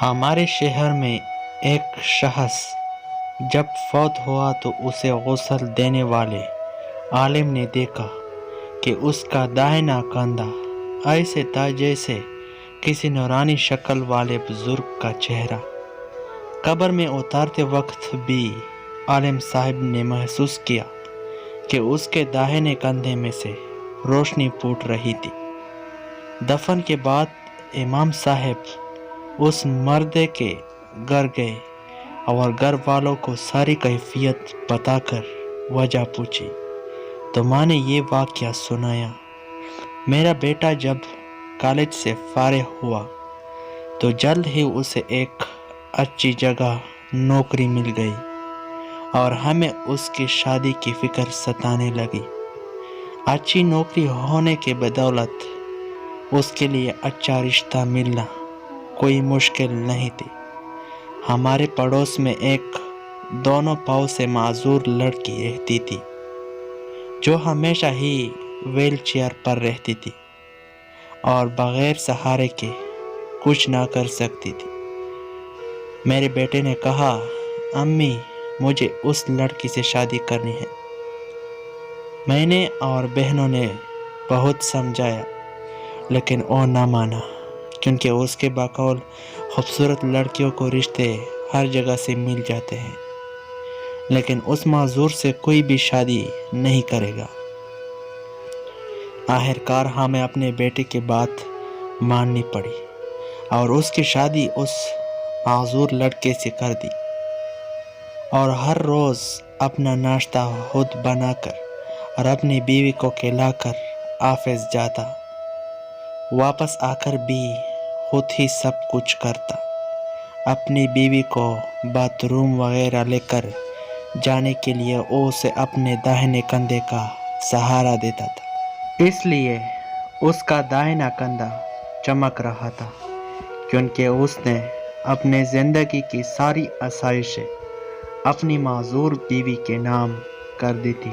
ہمارے شہر میں ایک شخص جب فوت ہوا تو اسے غسل دینے والے عالم نے دیکھا کہ اس کا داہنا کندھا ایسے تھا جیسے کسی نورانی شکل والے بزرگ کا چہرہ۔ قبر میں اتارتے وقت بھی عالم صاحب نے محسوس کیا کہ اس کے داہنے کندھے میں سے روشنی پھوٹ رہی تھی۔ دفن کے بعد امام صاحب اس مرد کے گھر گئے اور گھر والوں کو ساری کیفیت بتا کر وجہ پوچھی تو ماں نے یہ واقعہ سنایا۔ میرا بیٹا جب کالج سے فارغ ہوا تو جلد ہی اسے ایک اچھی جگہ نوکری مل گئی اور ہمیں اس کی شادی کی فکر ستانے لگی۔ اچھی نوکری ہونے کے بدولت اس کے لیے اچھا رشتہ ملنا کوئی مشکل نہیں تھی۔ ہمارے پڑوس میں ایک دونوں پاؤں سے معذور لڑکی رہتی تھی جو ہمیشہ ہی ویل چیئر پر رہتی تھی اور بغیر سہارے کے کچھ نہ کر سکتی تھی۔ میرے بیٹے نے کہا، امی مجھے اس لڑکی سے شادی کرنی ہے۔ میں نے اور بہنوں نے بہت سمجھایا لیکن وہ نہ مانا، کیونکہ اس کے بقول خوبصورت لڑکیوں کو رشتے ہر جگہ سے مل جاتے ہیں لیکن اس معذور سے کوئی بھی شادی نہیں کرے گا۔ آخرکار ہمیں اپنے بیٹے کی بات ماننی پڑی اور اس کی شادی اس معذور لڑکے سے کر دی اور ہر روز اپنا ناشتہ خود بنا کر اور اپنی بیوی کو کھلا کر آفس جاتا، واپس آ کر بھی خود ہی سب کچھ کرتا، اپنی بیوی کو باتھ روم وغیرہ لے کر جانے کے لیے وہ اسے اپنے داہنے کندھے کا سہارا دیتا تھا۔ اس لیے اس کا داہنا کندھا چمک رہا تھا کیونکہ اس نے اپنے زندگی کی ساری آسائشیں اپنی معذور بیوی کے نام کر دی تھی۔